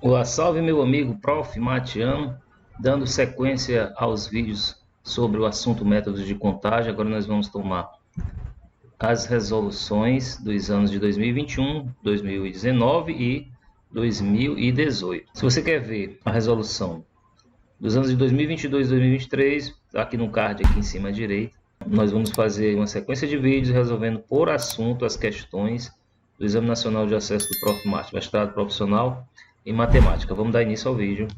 Olá, salve meu amigo Prof. Matiano, dando sequência aos vídeos sobre o assunto métodos de contagem. Agora nós vamos tomar as resoluções dos anos de 2021, 2019 e 2018. Se você quer ver a resolução dos anos de 2022 e 2023, aqui no card aqui em cima à direita, nós vamos fazer uma sequência de vídeos resolvendo por assunto as questões do Exame Nacional de Acesso do Prof. Mate, mestrado profissional em matemática. Vamos dar início ao vídeo.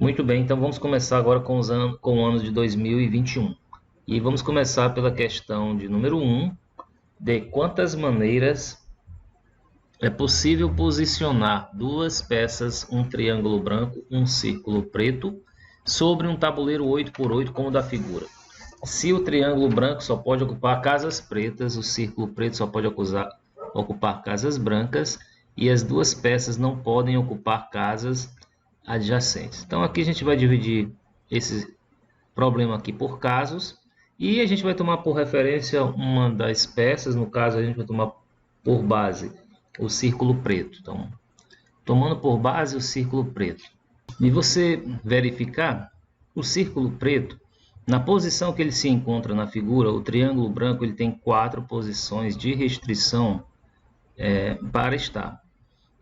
Muito bem, então vamos começar agora com o ano de 2021. E vamos começar pela questão de número 1, de quantas maneiras é possível posicionar duas peças, um triângulo branco, um círculo preto, sobre um tabuleiro 8x8 como da figura. Se o triângulo branco só pode ocupar casas pretas, o círculo preto só pode ocupar casas brancas e as duas peças não podem ocupar casas adjacentes. Então aqui a gente vai dividir esse problema aqui por casos e a gente vai tomar por referência uma das peças, no caso a gente vai tomar por base o círculo preto. Então, tomando por base o círculo preto. E você verificar o círculo preto, na posição que ele se encontra na figura, o triângulo branco ele tem 4 posições de restrição para estar.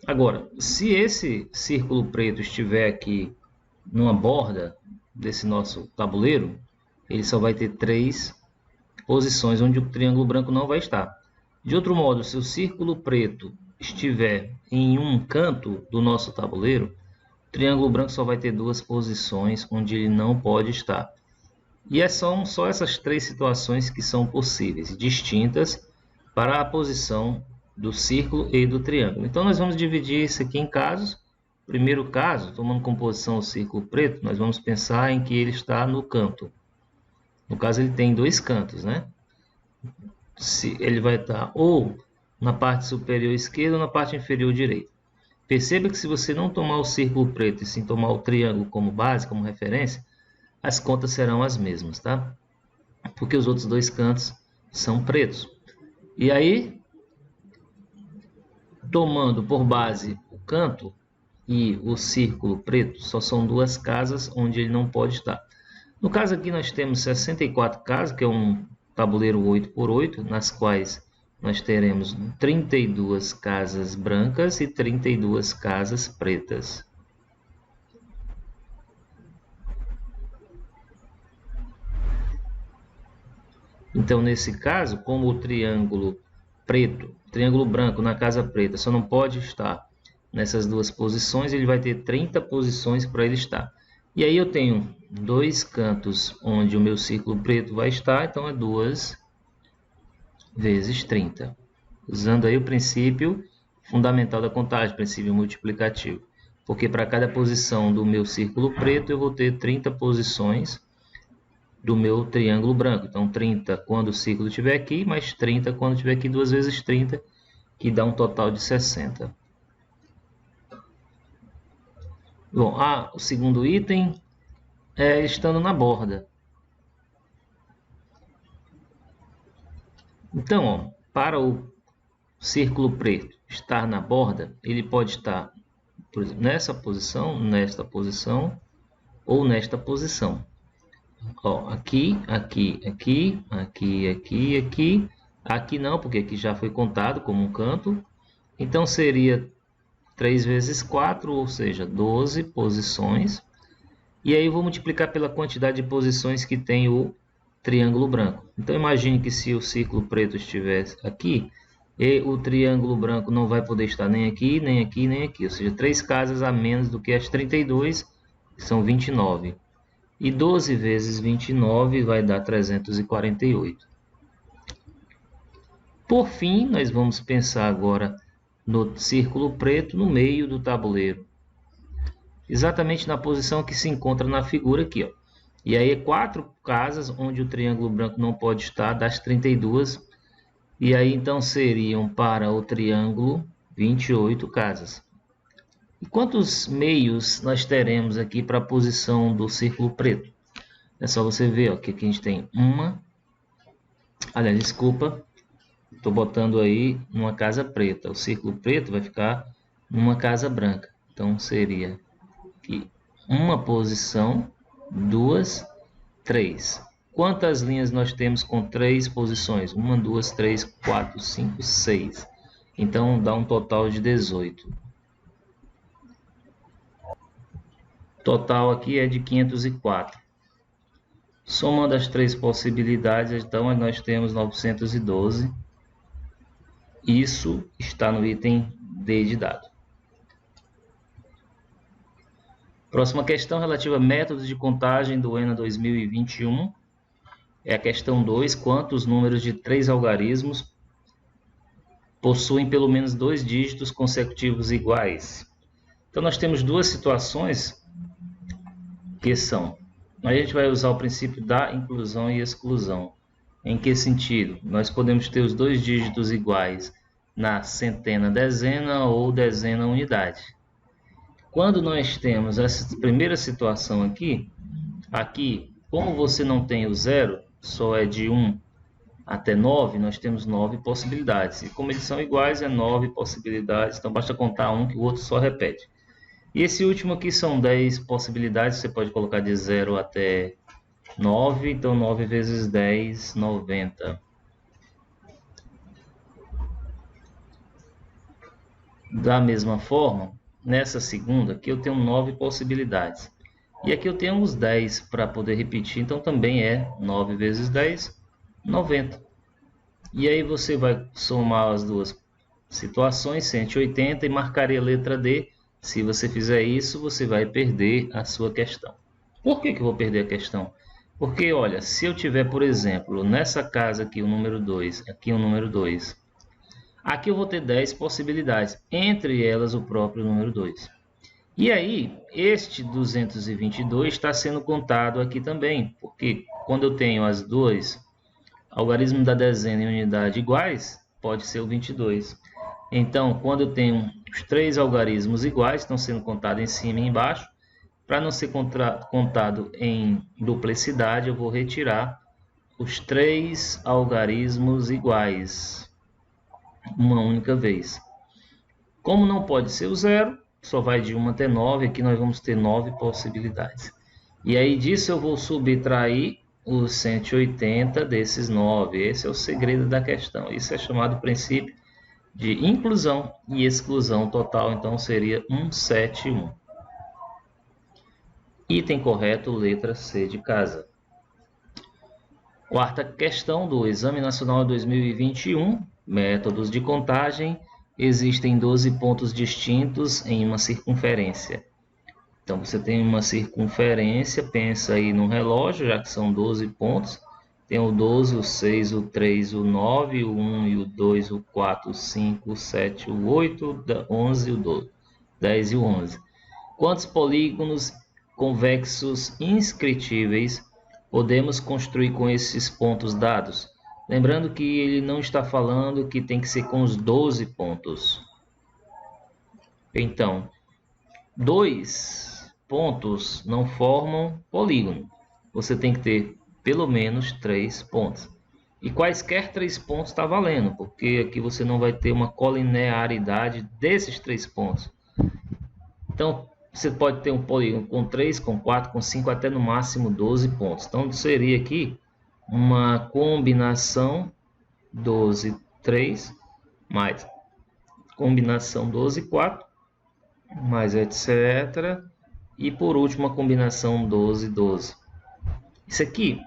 Agora, se esse círculo preto estiver aqui numa borda desse nosso tabuleiro, ele só vai ter 3 posições onde o triângulo branco não vai estar. De outro modo, se o círculo preto estiver em um canto do nosso tabuleiro, o triângulo branco só vai ter 2 posições onde ele não pode estar. E são só essas 3 situações que são possíveis, distintas para a posição do círculo e do triângulo. Então nós vamos dividir isso aqui em casos. Primeiro caso, tomando como posição o círculo preto, nós vamos pensar em que ele está no canto. No caso ele tem 2 cantos, né? Se ele vai estar ou na parte superior esquerda ou na parte inferior direita. Perceba que se você não tomar o círculo preto e sim tomar o triângulo como base, como referência, as contas serão as mesmas, tá? Porque os outros 2 cantos são pretos. E aí, tomando por base o canto e o círculo preto, só são 2 casas onde ele não pode estar. No caso aqui nós temos 64 casas, que é um tabuleiro 8x8, nas quais nós teremos 32 casas brancas e 32 casas pretas. Então, nesse caso, como o triângulo branco na casa preta só não pode estar nessas 2 posições, ele vai ter 30 posições para ele estar. E aí eu tenho 2 cantos onde o meu círculo preto vai estar, então é 2 vezes 30. Usando aí o princípio fundamental da contagem, princípio multiplicativo. Porque para cada posição do meu círculo preto eu vou ter 30 posições do meu triângulo branco. Então 30 quando o círculo estiver aqui, mais 30 quando estiver aqui, 2 vezes 30, que dá um total de 60. Bom, o segundo item é estando na borda. Então, ó, para o círculo preto estar na borda, ele pode estar, por exemplo, nessa posição, nesta posição ou nesta posição. Ó, aqui, aqui, aqui, aqui, aqui, aqui. Aqui não, porque aqui já foi contado como um canto. Então seria 3 vezes 4, ou seja, 12 posições. E aí eu vou multiplicar pela quantidade de posições que tem o triângulo branco. Então imagine que se o círculo preto estivesse aqui, e o triângulo branco não vai poder estar nem aqui, nem aqui, nem aqui. Ou seja, 3 casas a menos do que as 32, que são 29. E 12 vezes 29 vai dar 348. Por fim, nós vamos pensar agora no círculo preto no meio do tabuleiro. Exatamente na posição que se encontra na figura aqui, ó. E aí 4 casas onde o triângulo branco não pode estar, das 32. E aí então seriam para o triângulo 28 casas. E quantos meios nós teremos aqui para a posição do círculo preto? É só você ver, ó, que aqui a gente tem uma... Aliás, desculpa, estou botando aí numa casa preta. O círculo preto vai ficar numa casa branca. Então, seria aqui uma posição, 2, 3. Quantas linhas nós temos com 3 posições? 1, 2, 3, 4, 5, 6. Então, dá um total de 18. O total aqui é de 504. Somando as 3 possibilidades, então, nós temos 912. Isso está no item D de dado. Próxima questão relativa a métodos de contagem do ENA 2021. É a questão 2. Quantos números de 3 algarismos possuem pelo menos 2 dígitos consecutivos iguais? Então, nós temos duas situações que são... A gente vai usar o princípio da inclusão e exclusão. Em que sentido? Nós podemos ter os 2 dígitos iguais na centena, dezena ou dezena unidade. Quando nós temos essa primeira situação aqui, como você não tem o zero, só é de 1 até 9, nós temos 9 possibilidades. E como eles são iguais, é 9 possibilidades, então basta contar um que o outro só repete. E esse último aqui são 10 possibilidades, você pode colocar de 0 até 9, então 9 vezes 10, 90. Da mesma forma, nessa segunda aqui eu tenho 9 possibilidades. E aqui eu tenho uns 10 para poder repetir, então também é 9 vezes 10, 90. E aí você vai somar as duas situações, 180, e marcaria a letra D. Se você fizer isso, você vai perder a sua questão. Por que eu vou perder a questão? Porque, olha, se eu tiver, por exemplo, nessa casa aqui o número 2, aqui o número 2, aqui eu vou ter 10 possibilidades, entre elas o próprio número 2. E aí, este 222 está sendo contado aqui também, porque quando eu tenho as duas algarismos da dezena e unidade iguais, pode ser o 22. Então, quando eu tenho os 3 algarismos iguais, estão sendo contados em cima e embaixo, para não ser contado em duplicidade, eu vou retirar os 3 algarismos iguais uma única vez. Como não pode ser o zero, só vai de 1 até 9, aqui nós vamos ter 9 possibilidades. E aí disso eu vou subtrair os 180 desses 9. Esse é o segredo da questão. Isso é chamado princípio de inclusão e exclusão total, então seria 171. Item correto, letra C de casa. Quarta questão do Exame Nacional 2021, métodos de contagem. Existem 12 pontos distintos em uma circunferência. Então você tem uma circunferência, pensa aí no relógio, já que são 12 pontos. Tem o 12, o 6, o 3, o 9, o 1 e o 2, o 4, o 5, o 7, o 8, o 11 e o 12, 10 e o 11. Quantos polígonos convexos inscritíveis podemos construir com esses pontos dados? Lembrando que ele não está falando que tem que ser com os 12 pontos. Então, 2 pontos não formam polígono. Você tem que ter pelo menos 3 pontos. E quaisquer 3 pontos está valendo, porque aqui você não vai ter uma colinearidade desses 3 pontos. Então, você pode ter um polígono com 3, com 4, com 5, até no máximo 12 pontos. Então, seria aqui uma combinação 12, 3, mais combinação 12, 4, mais etc. E por último, a combinação 12, 12. Isso aqui,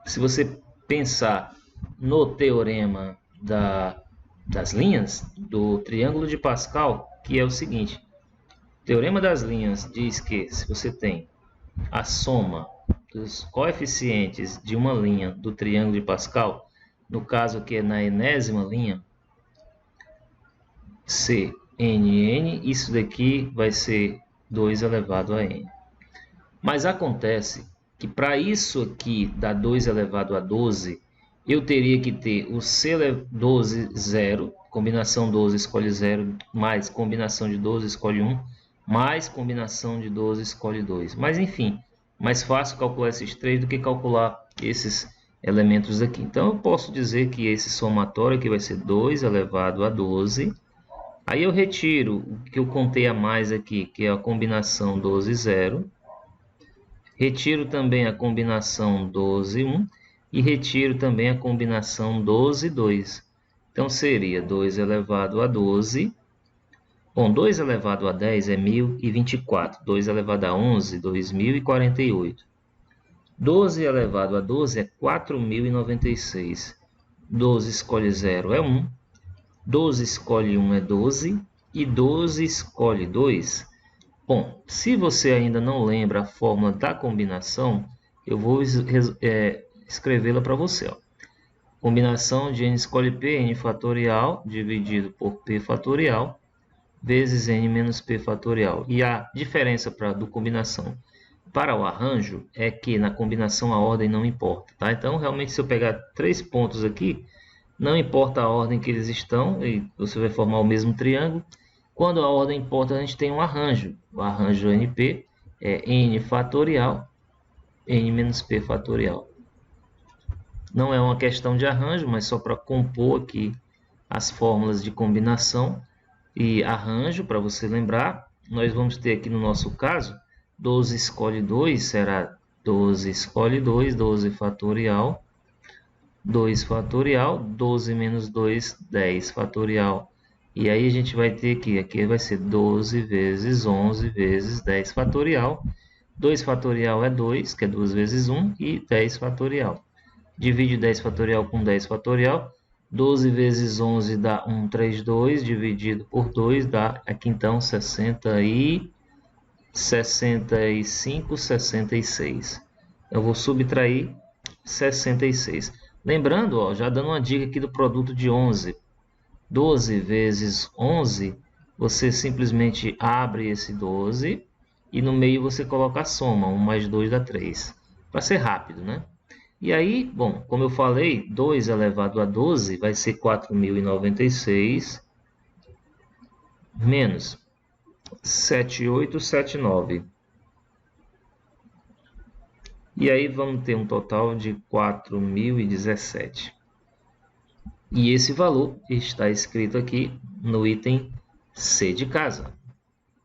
se você pensar no teorema das linhas do triângulo de Pascal, que é o seguinte: o teorema das linhas diz que se você tem a soma dos coeficientes de uma linha do triângulo de Pascal, no caso aqui é na enésima linha, CNN, isso daqui vai ser 2 elevado a n. Mas acontece que para isso aqui dar 2 elevado a 12, eu teria que ter o C12 0, combinação 12 escolhe 0, mais combinação de 12 escolhe 1, mais combinação de 12 escolhe 2. Mas enfim, mais fácil calcular esses 3 do que calcular esses elementos aqui. Então, eu posso dizer que esse somatório aqui vai ser 2 elevado a 12. Aí eu retiro o que eu contei a mais aqui, que é a combinação 12, 0. Retiro também a combinação 12, 1. E retiro também a combinação 12, 2. Então, seria 2 elevado a 12. Bom, 2 elevado a 10 é 1024. 2 elevado a 11, 2048. 12 elevado a 12 é 4096. 12 escolhe 0 é 1. 12 escolhe 1 é 12. E 12 escolhe 2. Bom, se você ainda não lembra a fórmula da combinação, eu vou escrevê-la para você. Ó. Combinação de n escolhe p, n fatorial, dividido por p fatorial, vezes n menos p fatorial. E a diferença do combinação para o arranjo é que na combinação a ordem não importa. Tá? Então, realmente, se eu pegar 3 pontos aqui, não importa a ordem que eles estão, e você vai formar o mesmo triângulo. Quando a ordem importa, a gente tem um arranjo. O arranjo NP é n fatorial, n menos p fatorial. Não é uma questão de arranjo, mas só para compor aqui as fórmulas de combinação e arranjo, para você lembrar. Nós vamos ter aqui no nosso caso, 12 escolhe 2 será 12 escolhe 2, 12 fatorial, 2 fatorial, 12 menos 2, 10 fatorial. E aí a gente vai ter aqui vai ser 12 vezes 11 vezes 10 fatorial. 2 fatorial é 2, que é 2 vezes 1, e 10 fatorial. Divide 10 fatorial com 10 fatorial. 12 vezes 11 dá 132, dividido por 2 dá aqui então 65, 66. Eu vou subtrair 66. Lembrando, ó, já dando uma dica aqui do produto de 11. 12 vezes 11, você simplesmente abre esse 12 e no meio você coloca a soma, 1 mais 2 dá 3. Para ser rápido, né? E aí, bom, como eu falei, 2 elevado a 12 vai ser 4096 menos 7879. E aí vamos ter um total de 4017. E esse valor está escrito aqui no item C de casa.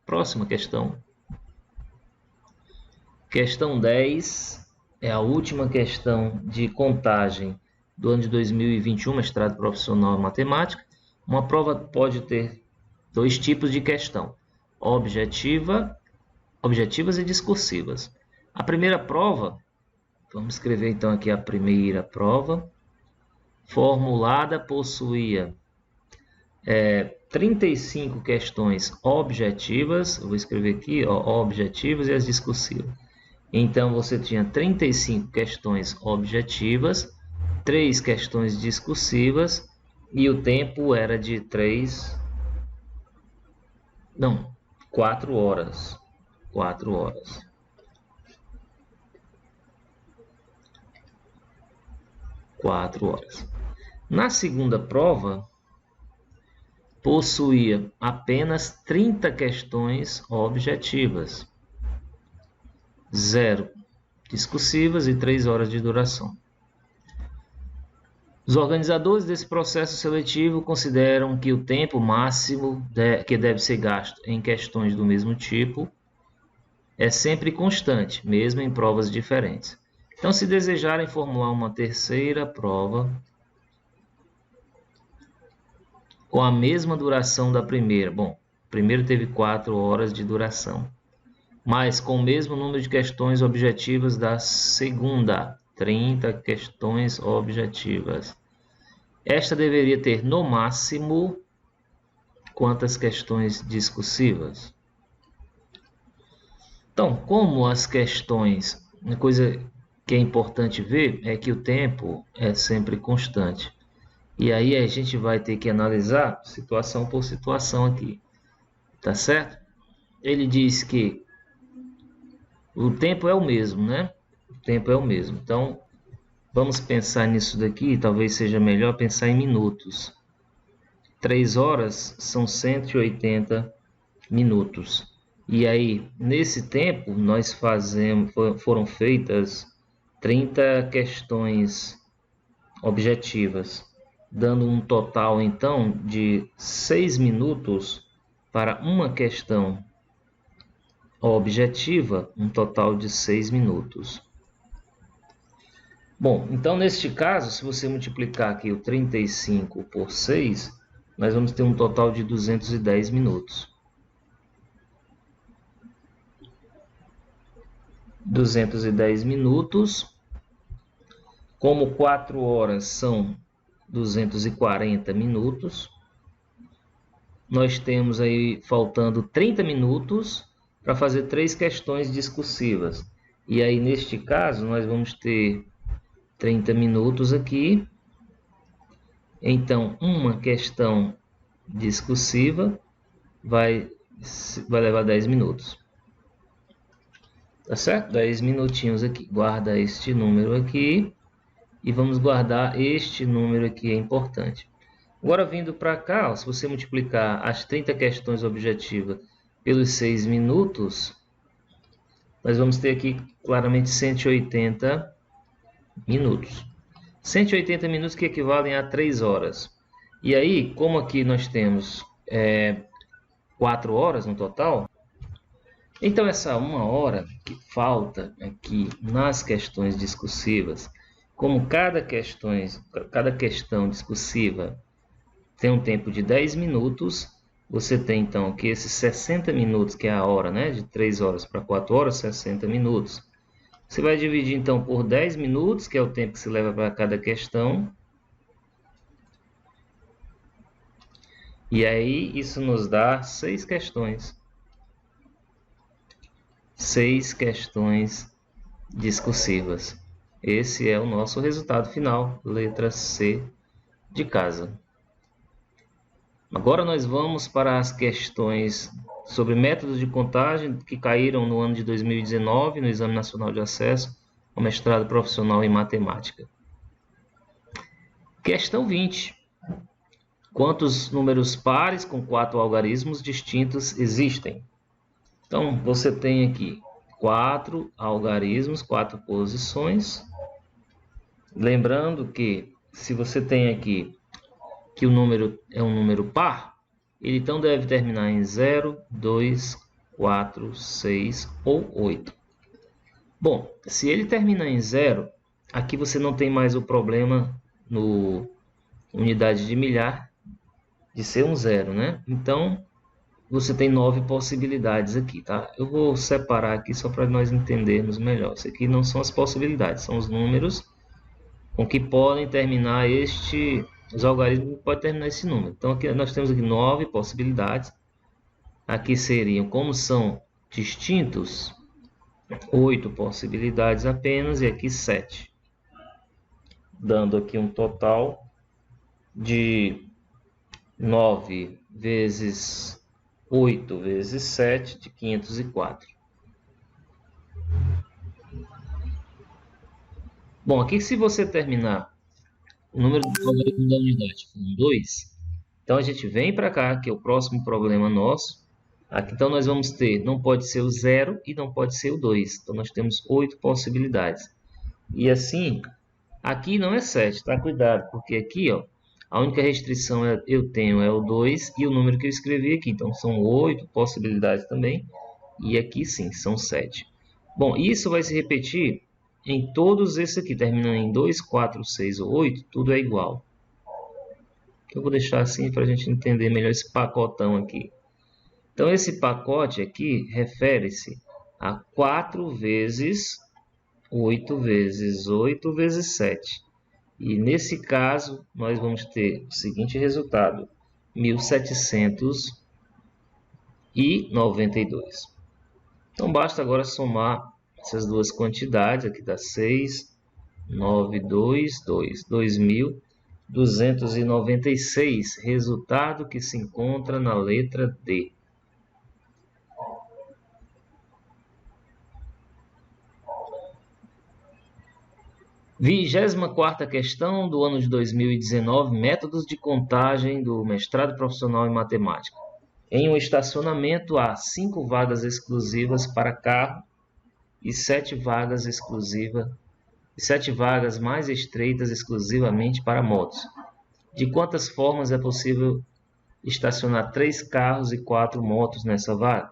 Próxima questão. Questão 10 é a última questão de contagem do ano de 2021, mestrado profissional em matemática. Uma prova pode ter 2 tipos de questão: objetivas e discursivas. A primeira prova, vamos escrever então aqui a primeira prova, formulada possuía 35 questões objetivas. Eu vou escrever aqui, ó, objetivas e as discursivas. Então, você tinha 35 questões objetivas, 3 questões discursivas, e o tempo era de 4 horas. 4 horas. Na segunda prova, possuía apenas 30 questões objetivas, 0 discursivas e 3 horas de duração. Os organizadores desse processo seletivo consideram que o tempo máximo que deve ser gasto em questões do mesmo tipo é sempre constante, mesmo em provas diferentes. Então, se desejarem formular uma terceira prova com a mesma duração da primeira, bom, o primeiro teve 4 horas de duração, mas com o mesmo número de questões objetivas da segunda, 30 questões objetivas. Esta deveria ter, no máximo, quantas questões discursivas? Então, como as questões, uma coisa que é importante ver é que o tempo é sempre constante. E aí a gente vai ter que analisar situação por situação aqui. Tá certo? Ele diz que o tempo é o mesmo, né? O tempo é o mesmo. Então, vamos pensar nisso daqui. Talvez seja melhor pensar em minutos. 3 horas são 180 minutos. E aí, nesse tempo, foram feitas 30 questões objetivas, dando um total, então, de 6 minutos para uma questão objetiva, um total de 6 minutos. Bom, então, neste caso, se você multiplicar aqui o 35 por 6, nós vamos ter um total de 210 minutos. 210 minutos. Como 4 horas são 240 minutos, nós temos aí faltando 30 minutos para fazer 3 questões discursivas. E aí, neste caso, nós vamos ter 30 minutos aqui. Então, uma questão discursiva vai levar 10 minutos. Tá certo? 10 minutinhos aqui. Guarda este número aqui. E vamos guardar este número aqui, é importante. Agora, vindo para cá, ó, se você multiplicar as 30 questões objetivas pelos 6 minutos, nós vamos ter aqui claramente 180 minutos. 180 minutos que equivalem a 3 horas. E aí, como aqui nós temos 4 horas no total, então essa 1 hora que falta aqui nas questões discursivas, como cada questão discursiva tem um tempo de 10 minutos, você tem então aqui esses 60 minutos, que é a hora, né? De 3 horas para 4 horas, 60 minutos. Você vai dividir então por 10 minutos, que é o tempo que se leva para cada questão. E aí isso nos dá 6 questões. 6 questões discursivas. Esse é o nosso resultado final, letra C de casa. Agora nós vamos para as questões sobre métodos de contagem que caíram no ano de 2019 no Exame Nacional de Acesso ao Mestrado Profissional em Matemática. Questão 20. Quantos números pares com 4 algarismos distintos existem? Então, você tem aqui 4 algarismos, 4 posições. Lembrando que se você tem aqui que o número é um número par, ele então deve terminar em 0, 2, 4, 6 ou 8. Bom, se ele termina em 0, aqui você não tem mais o problema no unidade de milhar de ser um 0, né? Então, você tem 9 possibilidades aqui, tá? Eu vou separar aqui só para nós entendermos melhor. Isso aqui não são as possibilidades, são os números com que podem terminar os algarismos que podem terminar esse número. Então, aqui nós temos aqui 9 possibilidades. Aqui seriam, como são distintos, 8 possibilidades apenas, e aqui 7. Dando aqui um total de 9 vezes 8 vezes 7, de 504. Bom, aqui se você terminar o número do algarismo da unidade com 2, então a gente vem para cá, que é o próximo problema nosso. Aqui, então nós vamos ter, não pode ser o 0 e não pode ser o 2. Então nós temos 8 possibilidades. E assim, aqui não é 7, tá? Cuidado, porque aqui, ó, a única restrição eu tenho é o 2 e o número que eu escrevi aqui. Então são 8 possibilidades também. E aqui sim, são 7. Bom, isso vai se repetir em todos esses aqui, terminando em 2, 4, 6 ou 8, tudo é igual. Eu vou deixar assim para a gente entender melhor esse pacotão aqui. Então, esse pacote aqui refere-se a 4 vezes 8 vezes 8 vezes 7. E nesse caso, nós vamos ter o seguinte resultado: 1792. Então, basta agora somar essas duas quantidades, aqui dá 6, 9, 2, 2, 2.296, resultado que se encontra na letra D. Vigésima quarta questão do ano de 2019, métodos de contagem do mestrado profissional em matemática. Em um estacionamento há 5 vagas exclusivas para carro e 7 vagas exclusivas e 7 vagas mais estreitas exclusivamente para motos. De quantas formas é possível estacionar 3 carros e 4 motos nessa vaga?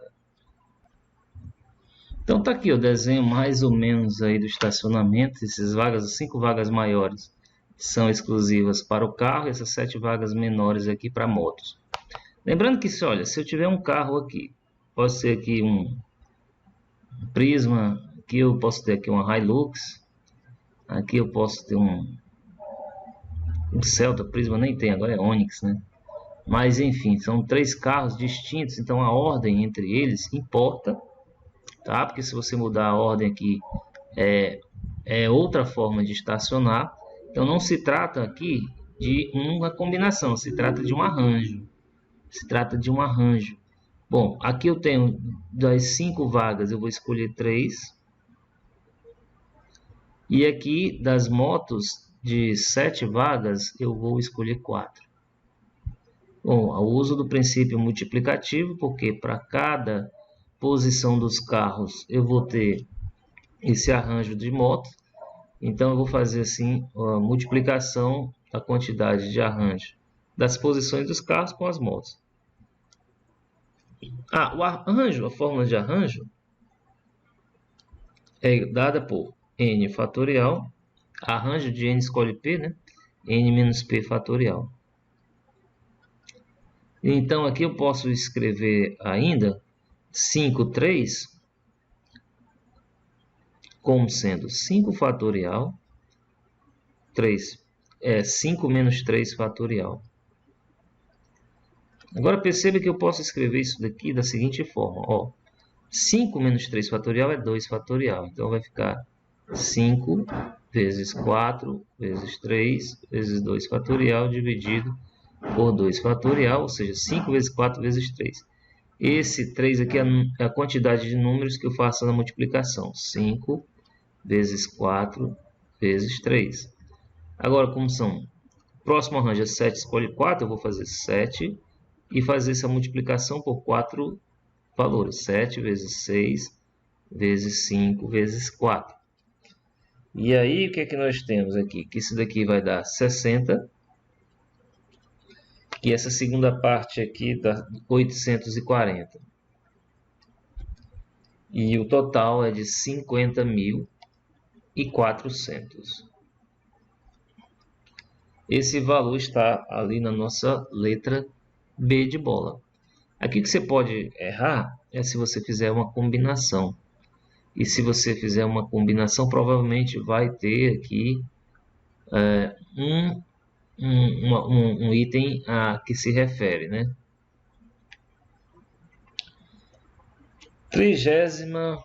Então tá aqui o desenho mais ou menos aí do estacionamento. Essas vagas, as 5 vagas maiores são exclusivas para o carro e essas 7 vagas menores aqui para motos. Lembrando que se eu tiver um carro aqui, pode ser aqui um Prisma, aqui eu posso ter aqui uma Hilux, aqui eu posso ter um Celta. Prisma nem tem, agora é Onix, né? Mas enfim, são 3 carros distintos, então a ordem entre eles importa, tá? Porque se você mudar a ordem aqui, é outra forma de estacionar. Então não se trata aqui de uma combinação, se trata de um arranjo. Bom, aqui eu tenho das 5 vagas, eu vou escolher 3. E aqui das motos de 7 vagas, eu vou escolher 4. Bom, o uso do princípio multiplicativo, porque para cada posição dos carros eu vou ter esse arranjo de moto. Então eu vou fazer assim a multiplicação da quantidade de arranjo das posições dos carros com as motos. O arranjo, a fórmula de arranjo é dada por n fatorial, arranjo de n escolhe p, né? N menos p fatorial. Então aqui eu posso escrever ainda 5, 3 como sendo 5 fatorial, 5 menos 3 fatorial. Agora perceba que eu posso escrever isso daqui da seguinte forma. 5 menos 3 fatorial é 2 fatorial. Então vai ficar 5 vezes 4 vezes 3 vezes 2 fatorial dividido por 2 fatorial, ou seja, 5 vezes 4 vezes 3. Esse 3 aqui é a quantidade de números que eu faço na multiplicação. 5 vezes 4 vezes 3. Agora, como são? Próximo arranjo é 7, escolhe 4, eu vou fazer 7 e fazer essa multiplicação por 4 valores. 7 vezes 6 vezes 5 vezes 4. E aí, o que é que nós temos aqui? Que isso daqui vai dar 60. E essa segunda parte aqui dá 840. E o total é de 50.400. Esse valor está ali na nossa letra B de bola. Aqui que você pode errar é se você fizer uma combinação. E se você fizer uma combinação, provavelmente vai ter aqui um item a que se refere, né? 30ª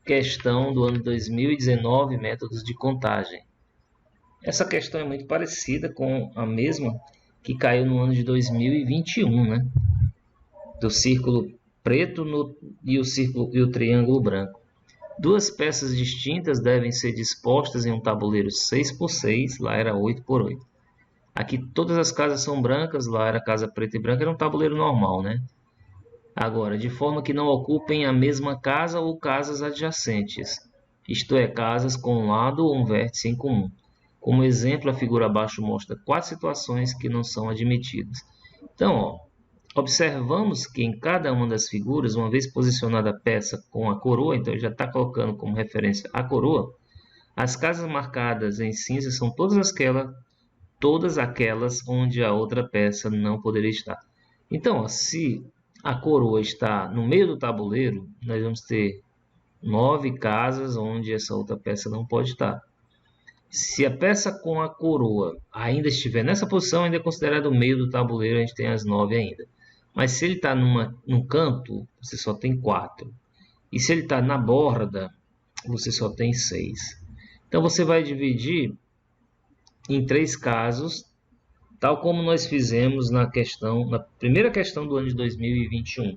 questão do ano 2019, métodos de contagem. Essa questão é muito parecida com a mesma que caiu no ano de 2021, né? Do círculo preto e o triângulo branco. 2 peças distintas devem ser dispostas em um tabuleiro 6x6, lá era 8x8. Aqui todas as casas são brancas, lá era casa preta e branca, era um tabuleiro normal, né? Agora, de forma que não ocupem a mesma casa ou casas adjacentes, isto é, casas com um lado ou um vértice em comum. Como exemplo, a figura abaixo mostra 4 situações que não são admitidas. Então, observamos que em cada uma das figuras, uma vez posicionada a peça com a coroa, então ele já está colocando como referência a coroa, as casas marcadas em cinza são todas aquelas onde a outra peça não poderia estar. Então, se a coroa está no meio do tabuleiro, nós vamos ter 9 casas onde essa outra peça não pode estar. Se a peça com a coroa ainda estiver nessa posição, ainda é considerado o meio do tabuleiro, a gente tem as 9 ainda. Mas se ele está num canto, você só tem 4. E se ele está na borda, você só tem 6. Então você vai dividir em 3 casos, tal como nós fizemos na primeira questão do ano de 2021.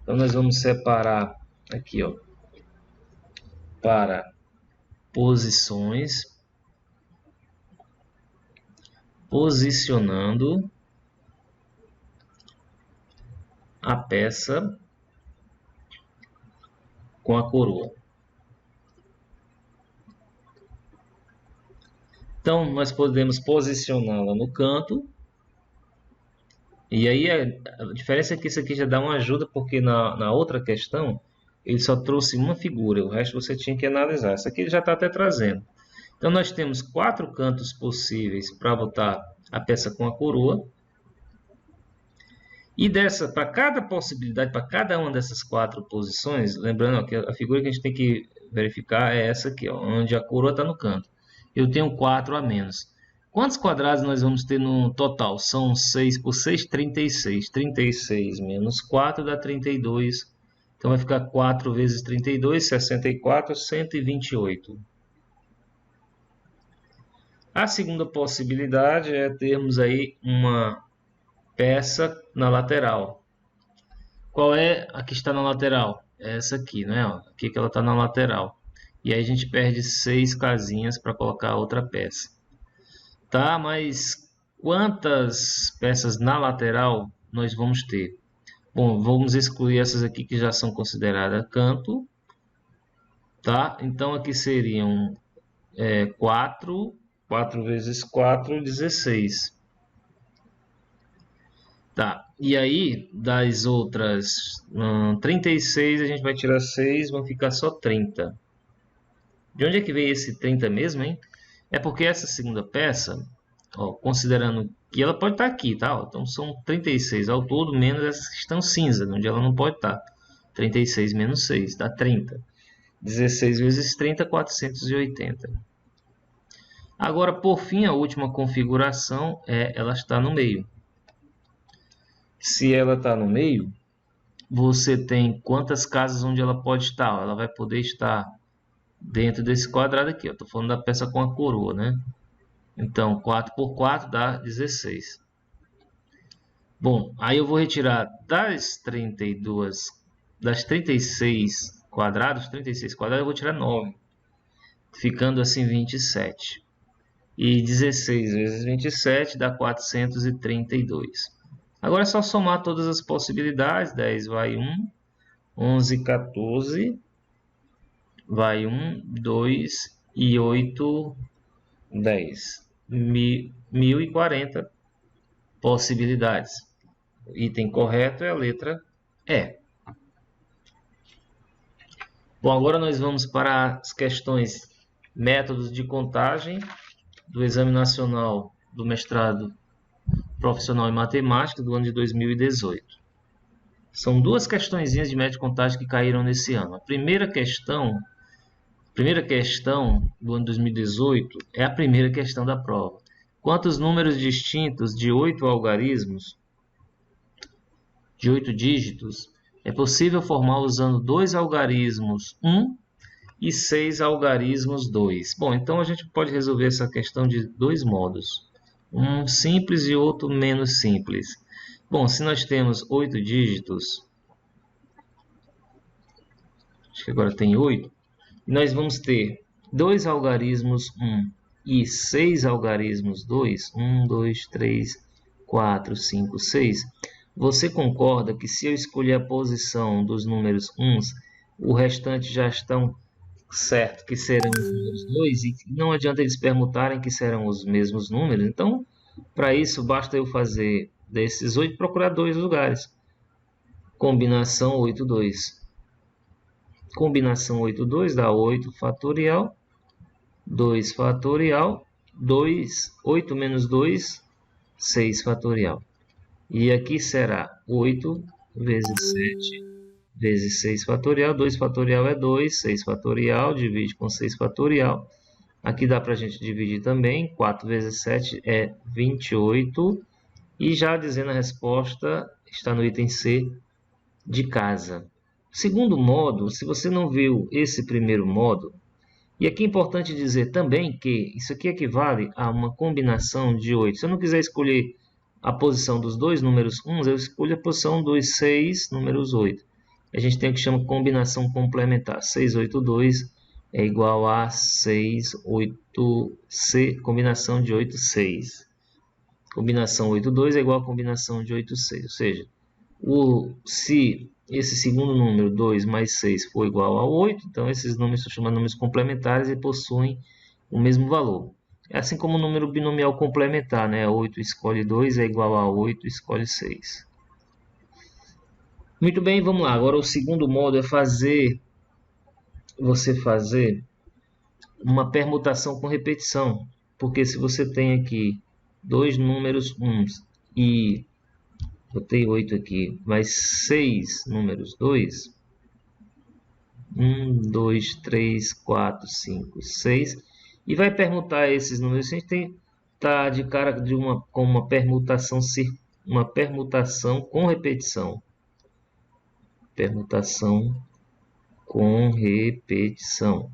Então nós vamos separar aqui, para posicionando a peça com a coroa. Então, nós podemos posicioná-la no canto. E aí, a diferença é que isso aqui já dá uma ajuda, porque na outra questão, ele só trouxe uma figura. O resto você tinha que analisar. Essa aqui ele já está até trazendo. Então, nós temos 4 cantos possíveis para botar a peça com a coroa. E para cada possibilidade, para cada uma dessas 4 posições, lembrando ó, que a figura que a gente tem que verificar é essa aqui, ó, onde a coroa está no canto. Eu tenho 4 a menos. Quantos quadrados nós vamos ter no total? São 6 por 6, 36. 36 menos 4 dá 32. Então vai ficar 4 vezes 32, 64, 128. A segunda possibilidade é termos aí uma peça na lateral. Qual é a que está na lateral? É essa aqui, né? Aqui que ela está na lateral. E aí a gente perde 6 casinhas para colocar outra peça. Tá, mas quantas peças na lateral nós vamos ter? Bom, vamos excluir essas aqui que já são consideradas canto. Tá? Então aqui seriam 4. 4 vezes 4, 16. Tá, e aí das outras 36 a gente vai tirar 6, vão ficar só 30. De onde é que veio esse 30 mesmo, hein? É porque essa segunda peça, ó, considerando que ela pode estar aqui, tá? Ó, então são 36 ao todo, menos essas que estão cinza, onde ela não pode estar. 36 menos 6 dá 30. 16 vezes 30, 480. Agora, por fim, a última configuração ela está no meio. Se ela está no meio, você tem quantas casas onde ela pode estar? Ela vai poder estar dentro desse quadrado aqui. Estou falando da peça com a coroa, né? Então, 4 por 4 dá 16. Bom, aí eu vou retirar das 36 quadrados, eu vou tirar 9. Ficando assim 27. E 16 vezes 27 dá 432. Agora é só somar todas as possibilidades. 10 vai 1, 11, 14, vai 1, 2 e 8, 10. 1040 possibilidades. O item correto é a letra E. Bom, agora nós vamos para as questões métodos de contagem do Exame Nacional do Mestrado Profissional em Matemática do ano de 2018. São 2 questõezinhas de método de contagem que caíram nesse ano. A primeira questão do ano 2018 é a primeira questão da prova. Quantos números distintos de 8 algarismos, de 8 dígitos, é possível formar usando 2 algarismos 1 e 6 algarismos 2? Bom, então a gente pode resolver essa questão de 2 modos. Um simples e outro menos simples. Bom, se nós temos 8 dígitos, acho que agora tem 8, nós vamos ter 2 algarismos 1 e 6 algarismos 2, 1, 2, 3, 4, 5, 6. Você concorda que se eu escolher a posição dos números 1, o restante já estão certo que serão os números 2 e não adianta eles permutarem que serão os mesmos números? Então, para isso, basta eu fazer desses 8, procurar 2 lugares. Combinação 8, 2. Combinação 8, 2 dá 8 fatorial, 2 fatorial, 2, 8 menos 2, 6 fatorial. E aqui será 8 vezes 7 vezes 6 fatorial. 2 fatorial é 2, 6 fatorial, divide com 6 fatorial. Aqui dá para a gente dividir também, 4 vezes 7 é 28. E já dizendo a resposta, está no item C, de casa. Segundo modo, se você não viu esse primeiro modo, e aqui é importante dizer também que isso aqui equivale a uma combinação de 8. Se eu não quiser escolher a posição dos 2 números 1, eu escolho a posição dos 6 números 8. A gente tem o que chama combinação complementar. 6, 8, 2 é igual a 6, 8, C, combinação de 8, 6. Combinação 8, 2 é igual a combinação de 8, 6. Ou seja, Se esse segundo número, 2 mais 6, for igual a 8, então esses números são chamados números complementares e possuem o mesmo valor. É assim como o número binomial complementar, né? 8 escolhe 2 é igual a 8 escolhe 6. Muito bem, vamos lá. Agora o segundo modo é você fazer uma permutação com repetição. Porque se você tem aqui dois números 1 e botei 8 aqui, mais 6 números 2, 1, 2, 3, 4, 5, 6, e vai permutar esses números. A gente tá de cara com uma permutação com repetição. Permutação com repetição.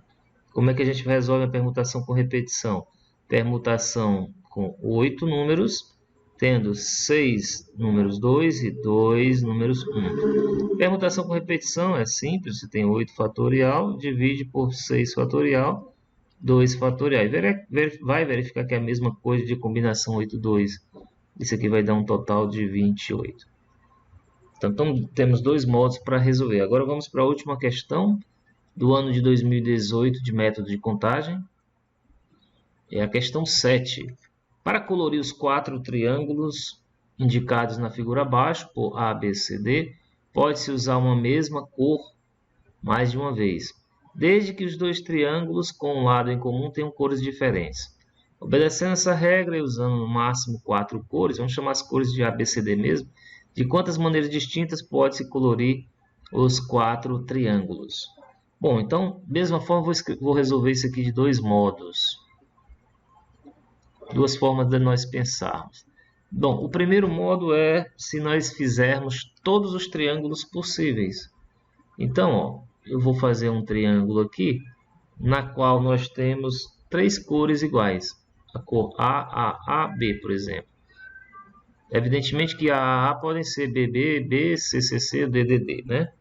Como é que a gente resolve a permutação com repetição? Permutação com 8 números, tendo 6 números 2 e 2 números 1. Permutação com repetição é simples, você tem 8 fatorial, divide por 6 fatorial, 2 fatorial. E vai verificar que é a mesma coisa de combinação 8, 2. Isso aqui vai dar um total de 28. Então temos dois modos para resolver. Agora vamos para a última questão do ano de 2018 de método de contagem. É a questão 7. Para colorir os 4 triângulos indicados na figura abaixo, por A, B, C, D, pode-se usar uma mesma cor mais de uma vez, desde que os dois triângulos com um lado em comum tenham cores diferentes. Obedecendo essa regra e usando no máximo 4 cores, vamos chamar as cores de A, B, C, D mesmo, de quantas maneiras distintas pode-se colorir os 4 triângulos? Bom, então, mesma forma, vou resolver isso aqui de dois modos. Duas formas de nós pensarmos. Bom, o primeiro modo é se nós fizermos todos os triângulos possíveis. Então, ó, eu vou fazer um triângulo aqui, na qual nós temos 3 cores iguais. A cor A, B, por exemplo. Evidentemente que A podem ser BB, B, CCC, DDD, né?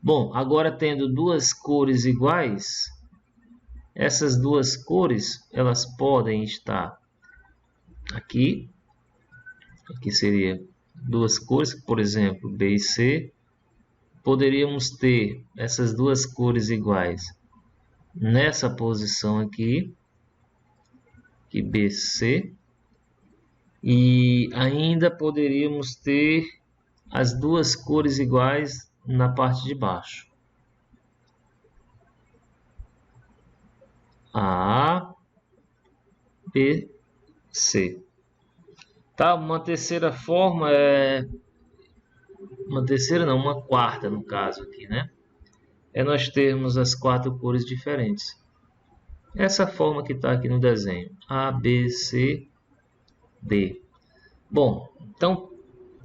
Bom, agora tendo duas cores iguais, essas duas cores, elas podem estar aqui. Aqui seria duas cores, por exemplo, B e C. Poderíamos ter essas duas cores iguais nessa posição aqui, que BC. E ainda poderíamos ter as duas cores iguais na parte de baixo. A, B, C. Tá, uma terceira forma é... Uma terceira não, uma quarta no caso aqui, né? É nós termos as 4 cores diferentes. Essa forma que está aqui no desenho. A, B, C, D. Bom, então,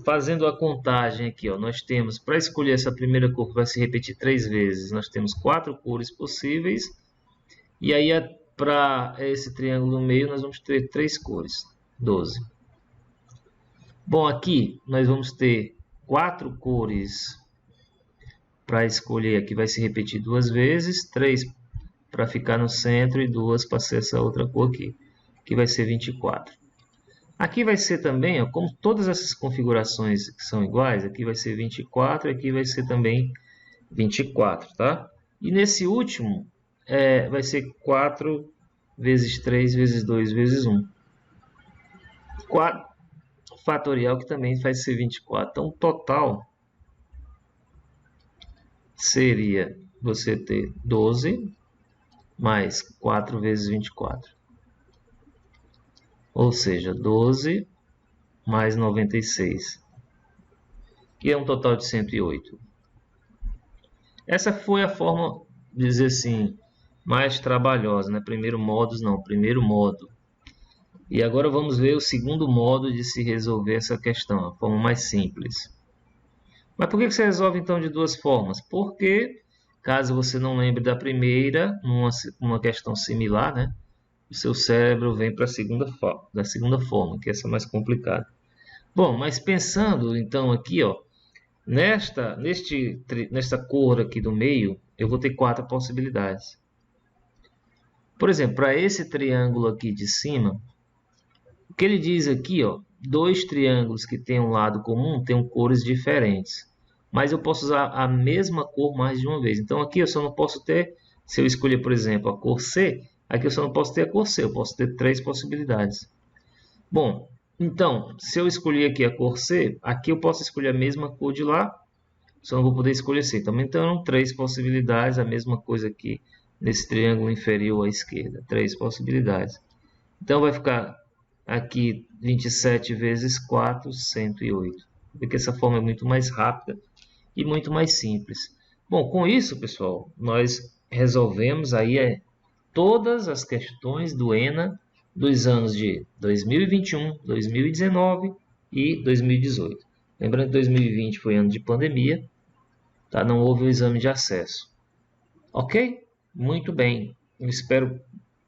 fazendo a contagem aqui, ó, nós temos, para escolher essa primeira cor que vai se repetir 3 vezes, nós temos 4 cores possíveis. E aí, para esse triângulo no meio, nós vamos ter 3 cores, 12. Bom, aqui nós vamos ter 4 cores para escolher. Aqui vai se repetir 2 vezes, 3 para ficar no centro e 2 para ser essa outra cor aqui, que vai ser 24. Aqui vai ser também, ó, como todas essas configurações que são iguais, aqui vai ser 24 e aqui vai ser também 24, tá? E nesse último, vai ser 4 vezes 3 vezes 2 vezes 1. 4 fatorial, que também vai ser 24. Então, o total seria você ter 12 mais 4 vezes 24. Ou seja, 12 mais 96, que é um total de 108. Essa foi a forma, dizer assim, mais trabalhosa, né? Primeiro modo. E agora vamos ver o segundo modo de se resolver essa questão, a forma mais simples. Mas por que você resolve então de duas formas? Porque, caso você não lembre da primeira, numa questão similar, né? O seu cérebro vem para da segunda forma, que é essa mais complicada. Bom, mas pensando então aqui, ó, nesta cor aqui do meio, eu vou ter 4 possibilidades. Por exemplo, para esse triângulo aqui de cima, o que ele diz aqui, ó, dois triângulos que têm um lado comum tenham cores diferentes. Mas eu posso usar a mesma cor mais de uma vez. Então aqui eu só não posso ter, se eu escolher, por exemplo, a cor C, aqui eu só não posso ter a cor C, eu posso ter 3 possibilidades. Bom, então, se eu escolher aqui a cor C, aqui eu posso escolher a mesma cor de lá, só não vou poder escolher C. Também então, 3 possibilidades, a mesma coisa aqui nesse triângulo inferior à esquerda, 3 possibilidades. Então vai ficar aqui 27 vezes 4, 108. Porque essa forma é muito mais rápida e muito mais simples. Bom, com isso, pessoal, nós resolvemos aí todas as questões do ENA dos anos de 2021, 2019 e 2018. Lembrando que 2020 foi ano de pandemia, tá? Não houve o exame de acesso. Ok? Muito bem. Eu espero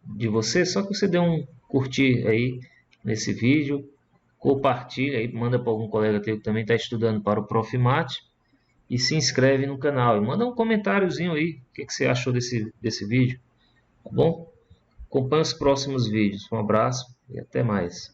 de você, só que você dê um curtir aí nesse vídeo, compartilha aí, manda para algum colega teu que também está estudando para o Profimat e se inscreve no canal e manda um comentáriozinho aí, o que você achou desse vídeo, tá bom? Acompanhe os próximos vídeos. Um abraço e até mais.